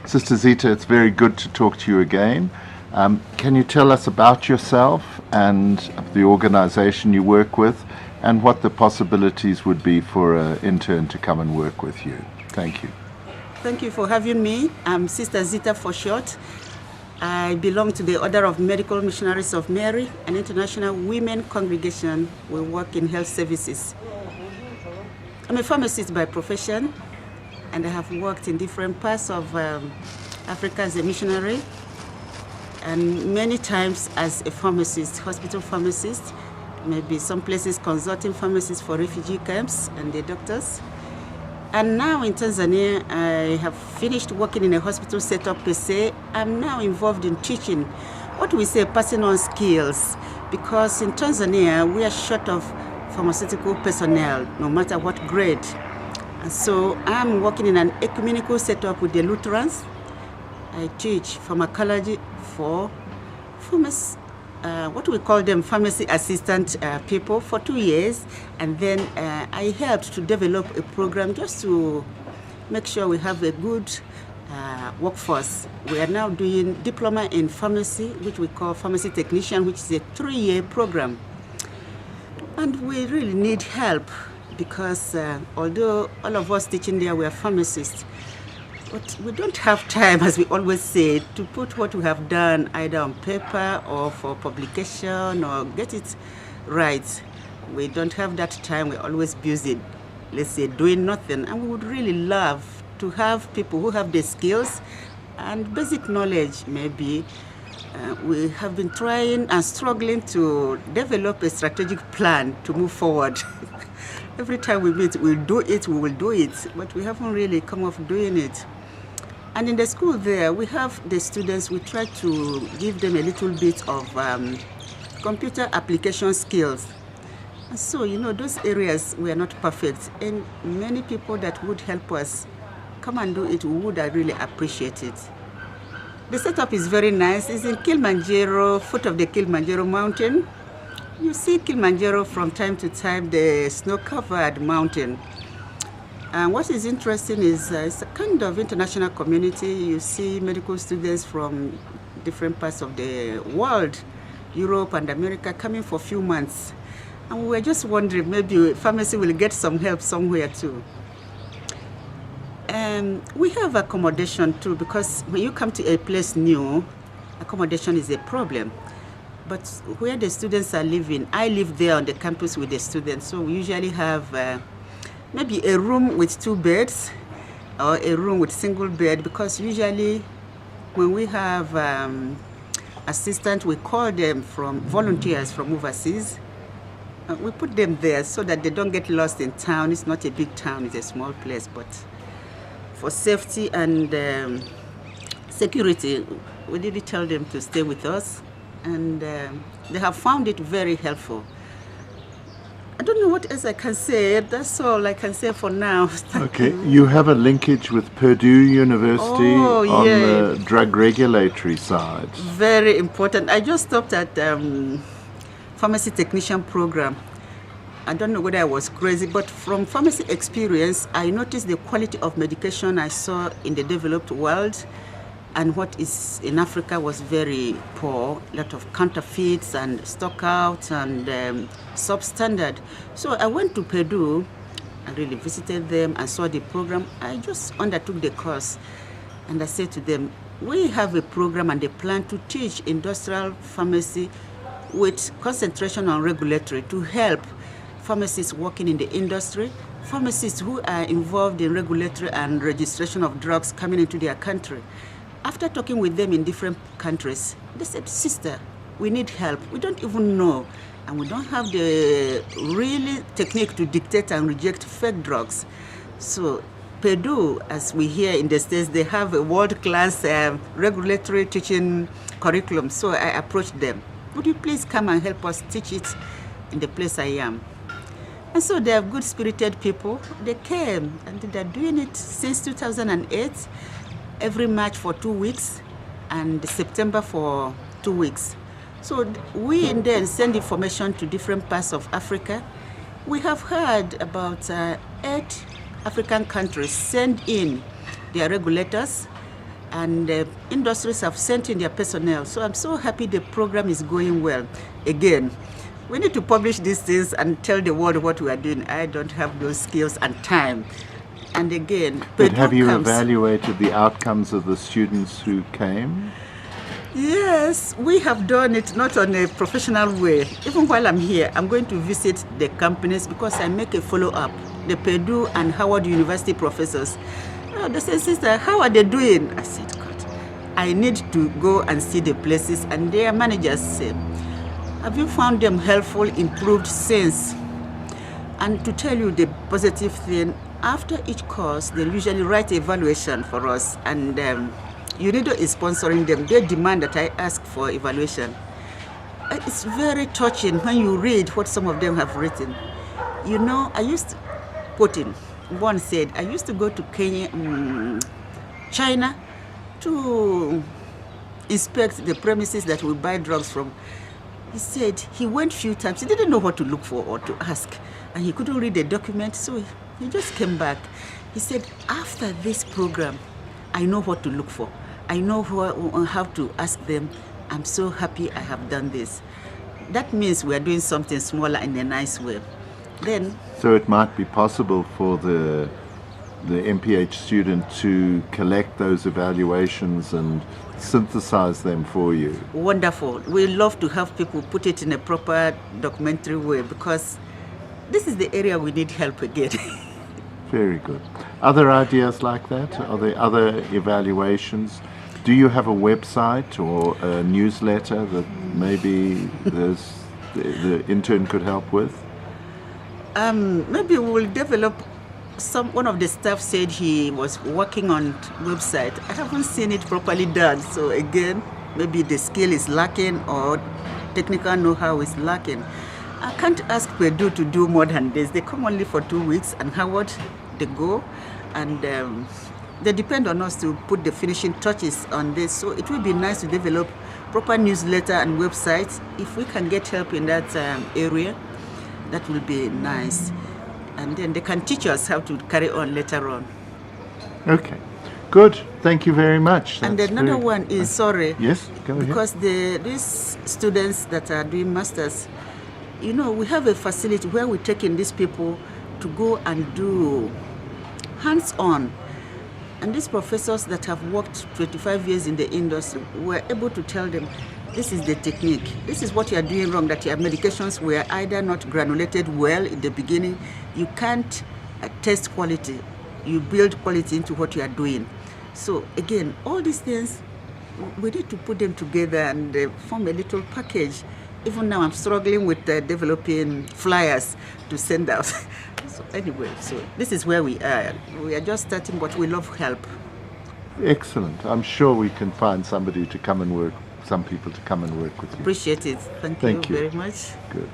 Sister Zita, it's very good to talk to you again. Can you tell us about yourself and the organization you work with and what the possibilities would be for an intern to come and work with you? Thank you. Thank you for having me. I'm Sister Zita for short. I belong to the Order of Medical Missionaries of Mary, an international women congregation. We work in health services. I'm a pharmacist by profession, and I have worked in different parts of Africa as a missionary, and many times as a pharmacist, hospital pharmacist, maybe some places consulting pharmacists for refugee camps and their doctors. And now in Tanzania, I have finished working in a hospital setup per se. I'm now involved in teaching what we say passing on skills, because in Tanzania, we are short of pharmaceutical personnel, no matter what grade. And so I'm working in an ecumenical setup with the Lutherans. I teach pharmacology for what we call them pharmacy assistant people for 2 years, and then I helped to develop a program just to make sure we have a good workforce. We are now doing diploma in pharmacy, which we call pharmacy technician, which is a 3-year program. And we really need help because although all of us teaching there, we are pharmacists, but we don't have time, as we always say, to put what we have done either on paper or for publication or get it right. We don't have that time. We're always busy, let's say, doing nothing. And we would really love to have people who have the skills and basic knowledge, maybe. We have been trying and struggling to develop a strategic plan to move forward. Every time we meet, we will do it, but we haven't really come off doing it. And in the school there, we have the students, we try to give them a little bit of computer application skills. And so, those areas we are not perfect, and many people that would help us come and do it, we would really appreciate it. The setup is very nice. It's in Kilimanjaro, foot of the Kilimanjaro mountain. You see Kilimanjaro from time to time, the snow-covered mountain. And what is interesting is it's a kind of international community. You see medical students from different parts of the world, Europe and America, coming for a few months. And we were just wondering, maybe pharmacy will get some help somewhere too. We have accommodation too, because when you come to a place new, accommodation is a problem. But where the students are living, I live there on the campus with the students, so we usually have maybe a room with 2 beds or a room with single bed, because usually when we have assistants, we call them from volunteers from overseas. We put them there so that they don't get lost in town. It's not a big town, it's a small place, but for safety and security, we really tell them to stay with us, and they have found it very helpful. I don't know what else I can say. That's all I can say for now. Okay, you have a linkage with Purdue University on the drug regulatory side. Very important. I just stopped at pharmacy technician program. I don't know whether I was crazy, but from pharmacy experience, I noticed the quality of medication I saw in the developed world and what is in Africa was very poor, a lot of counterfeits and stock out and substandard. So I went to Purdue and really visited them and saw the program. I just undertook the course and I said to them, we have a program and a plan to teach industrial pharmacy with concentration on regulatory to help pharmacists working in the industry, pharmacists who are involved in regulatory and registration of drugs coming into their country. After talking with them in different countries, they said, sister, we need help. We don't even know, and we don't have the really technique to dictate and reject fake drugs. So Purdue, as we hear in the States, they have a world-class regulatory teaching curriculum. So I approached them. Would you please come and help us teach it in the place I am? And so they are good-spirited people. They came, and they're doing it since 2008, every March for 2 weeks, and September for 2 weeks. So we then send information to different parts of Africa. We have heard about 8 African countries send in their regulators and industries have sent in their personnel. So I'm so happy the program is going well. Again, we need to publish these things and tell the world what we are doing. I don't have those skills and time. And again, but have you evaluated the outcomes of the students who came? Yes, we have done it, not on a professional way. Even while I'm here, I'm going to visit the companies because I make a follow-up. The Purdue and Howard University professors. They say, sister, how are they doing? I said, God, I need to go and see the places. And their managers say, have you found them helpful, improved since? And to tell you the positive thing, after each course, they usually write an evaluation for us. And UNIDO is sponsoring them. They demand that I ask for evaluation. It's very touching when you read what some of them have written. You know, I used to put in, one said, I used to go to China to inspect the premises that we buy drugs from. He said he went a few times. He didn't know what to look for or to ask. And he couldn't read the document, so he just came back. He said, after this program, I know what to look for. I know how to ask them. I'm so happy I have done this. That means we are doing something smaller in a nice way. Then, so it might be possible for the MPH student to collect those evaluations and synthesize them for you. Wonderful. We love to have people put it in a proper documentary way because this is the area we need help again. Very good. Other ideas like that? Are there other evaluations? Do you have a website or a newsletter that maybe the intern could help with? Maybe we'll develop one of the staff said he was working on website. I haven't seen it properly done. So again, maybe the skill is lacking or technical know-how is lacking. I can't ask Purdue to do more than this. They come only for 2 weeks, and Howard, they go, and they depend on us to put the finishing touches on this. So it will be nice to develop proper newsletter and websites. If we can get help in that area, that will be nice. And then they can teach us how to carry on later on. Okay, good. Thank you very much. And another one is, sorry. Yes, go ahead. Because these students that are doing masters, you know, we have a facility where we're taking these people to go and do hands-on. And these professors that have worked 25 years in the industry were able to tell them, this is the technique. This is what you are doing wrong, that your medications were either not granulated well in the beginning. You can't test quality. You build quality into what you are doing. So again, all these things, we need to put them together and form a little package. Even now I'm struggling with developing flyers to send out. So anyway, so this is where we are. We are just starting, but we love help. Excellent. I'm sure we can find somebody to come and work, some people to come and work with you. Appreciate it. Thank you very much. Good.